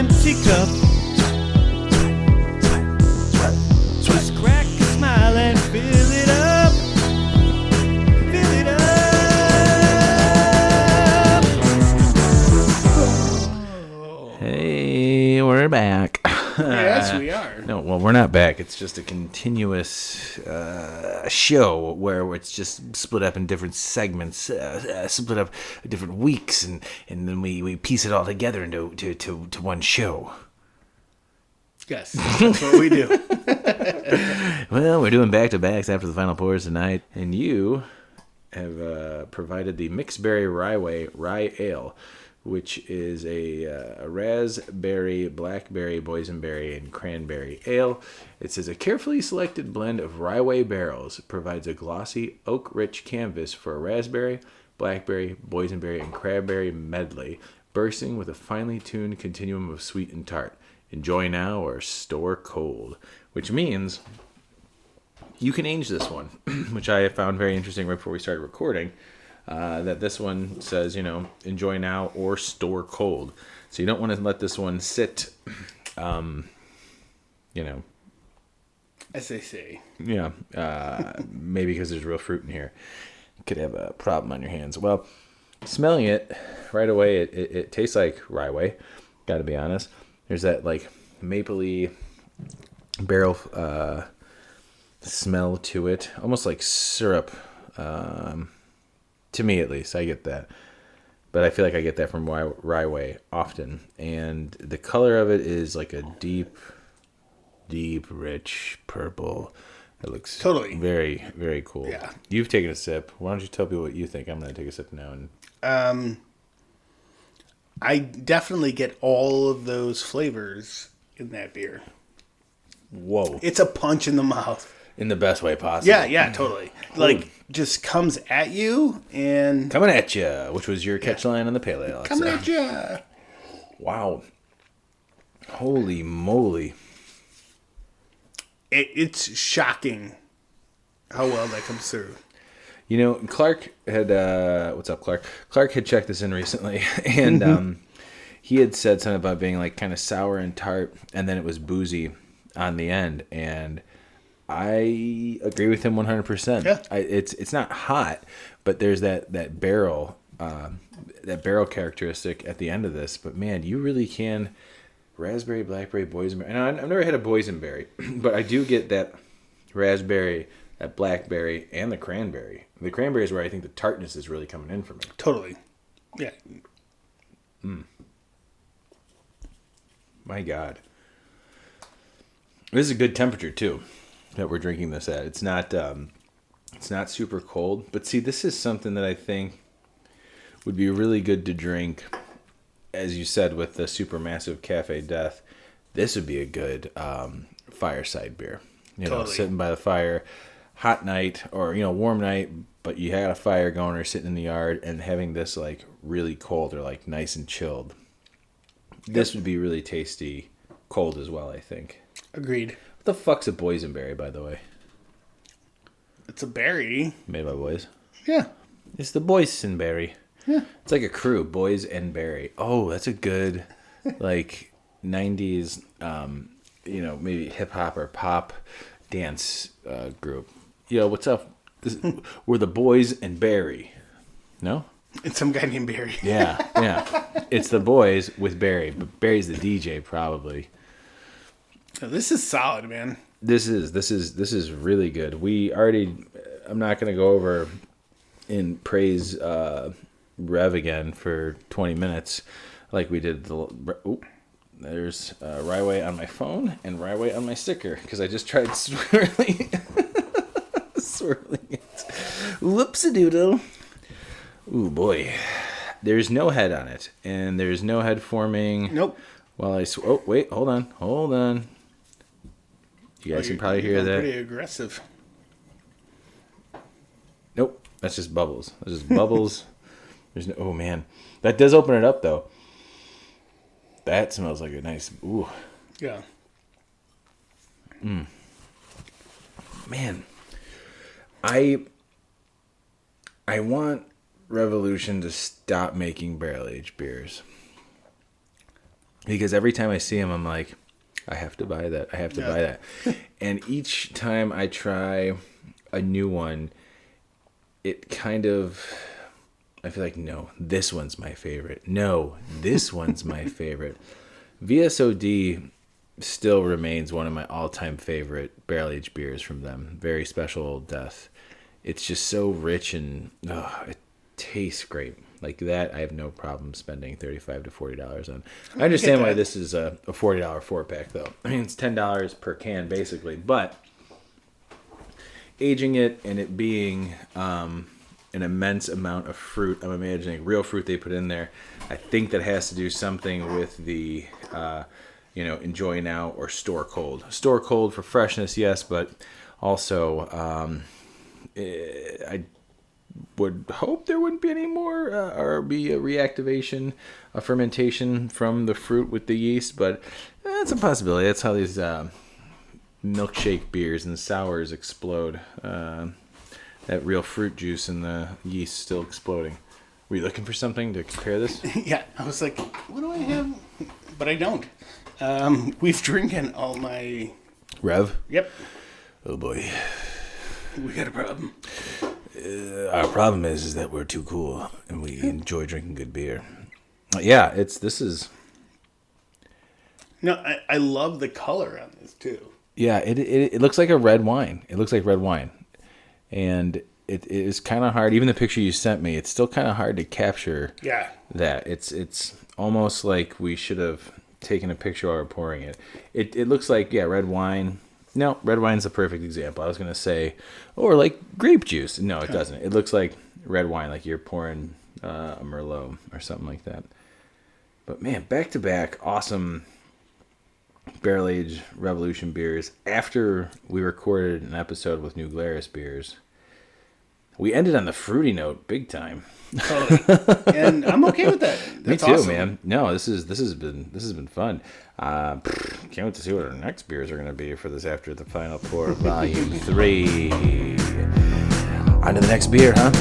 empty cup. Just crack a smile and fill it up. Fill it up. Hey, we're back. Yes, we are. No, well, we're not back. It's just a continuous show where it's just split up in different segments, split up different weeks, and then we piece it all together into to one show. Yes, that's what we do. Well, we're doing back-to-backs after the final pours tonight, and you have provided the Berry Ryeway Rye Ale, which is a raspberry, blackberry, boysenberry, and cranberry ale. It says a carefully selected blend of Ryeway barrels provides a glossy, oak-rich canvas for a raspberry, blackberry, boysenberry, and cranberry medley, bursting with a finely tuned continuum of sweet and tart. Enjoy now or store cold, which means you can age this one, which I found very interesting right before we started recording. That this one says, enjoy now or store cold. So you don't want to let this one sit, As they say. Yeah, maybe because there's real fruit in here. You could have a problem on your hands. Well, smelling it right away, it tastes like Ryeway, got to be honest. There's that like mapley barrel smell to it, almost like syrup. To me, at least, I get that. But I feel like I get that from Ryeway often. And the color of it is like a deep, rich purple. It looks totally very, very cool. Yeah. You've taken a sip. Why don't you tell people what you think? I'm going to take a sip now. And I definitely get all of those flavors in that beer. Whoa. It's a punch in the mouth. In the best way possible. Yeah, totally. Like, just comes at you and... Coming at you, which was your catch line on the Pale Ale. Coming at you. Wow. Holy moly. It's shocking how well that comes through. Clark had... what's up, Clark? Clark had checked this in recently, and he had said something about being like kind of sour and tart, and then it was boozy on the end, and... I agree with him 100%. Yeah. It's not hot, but there's that barrel characteristic at the end of this. But man, you really can raspberry, blackberry, boysenberry. And I've never had a boysenberry, but I do get that raspberry, that blackberry, and the cranberry. The cranberry is where I think the tartness is really coming in for me. Totally. Yeah. My God. This is a good temperature too that we're drinking this at. It's not super cold, but see, this is something that I think would be really good to drink, as you said, with the Supermassive Cafe Death. This would be a good fireside beer. Totally. Sitting by the fire, hot night or warm night, but you had a fire going or sitting in the yard and having this like really cold or like nice and chilled. This would be really tasty cold as well, I think. Agreed. What the fuck's a boysenberry, by the way? It's a berry. Made by boys. Yeah. It's the Boysenberry. Yeah. It's like a crew, Boys and Berry. Oh, that's a good, like, 90s, maybe hip-hop or pop dance group. Yo, what's up? We're the Boys and Berry. No? It's some guy named Barry. Yeah. It's the boys with Barry, but Barry's the DJ, probably. This is solid, man. This is really good. I'm not going to go over and praise Rev again for 20 minutes like we did there's Ryeway on my phone and Ryeway on my sticker because I just tried swirling it. Whoops-a-doodle. Ooh, boy. There's no head on it, and there's no head forming. Nope. Oh, wait, hold on. You guys can probably hear that. Pretty aggressive. Nope, that's just bubbles. There's no. Oh man, that does open it up though. That smells like a nice. Ooh. Yeah. Man, I want Revolution to stop making barrel aged beers. because every time I see them, I'm like, I have to buy that. I have to buy that. And each time I try a new one, it kind of, I feel like, no, this one's my favorite. No, this one's my favorite. VSOD still remains one of my all-time favorite barrel-aged beers from them. Very special Old Death. It's just so rich and it tastes great. Like that, I have no problem spending $35 to $40 on. I understand why this is a $40 4-pack, though. I mean, it's $10 per can, basically. But aging it and it being an immense amount of fruit, I'm imagining real fruit they put in there. I think that has to do something with the, enjoy now or store cold. Store cold for freshness, yes, but also I would hope there wouldn't be any more or be a reactivation, a fermentation from the fruit with the yeast, but that's a possibility. That's how these milkshake beers and sours explode. That real fruit juice and the yeast still exploding. Were you looking for something to compare this? Yeah, I was like, what do I have? But I don't. We've drinking all my... Rev? Yep. Oh boy. We got a problem. Our problem is that we're too cool and we enjoy drinking good beer. Yeah, this is... No, I love the color on this too. Yeah, it looks like a red wine. It looks like red wine. And it is kind of hard. Even the picture you sent me, it's still kind of hard to capture that. It's almost like we should have taken a picture while we're pouring it. It looks like, red wine. No, red wine's the perfect example. I was going to say, or like grape juice. No, it doesn't. It looks like red wine, like you're pouring a Merlot or something like that. But man, back-to-back awesome barrel-aged Revolution beers. After we recorded an episode with New Glarus beers, we ended on the fruity note big time. Totally. And I'm okay with that. That's Me too, awesome. man. No, this has been fun. Can't wait to see what our next beers are going to be for this after the final pour, volume 3. On to the next beer, huh?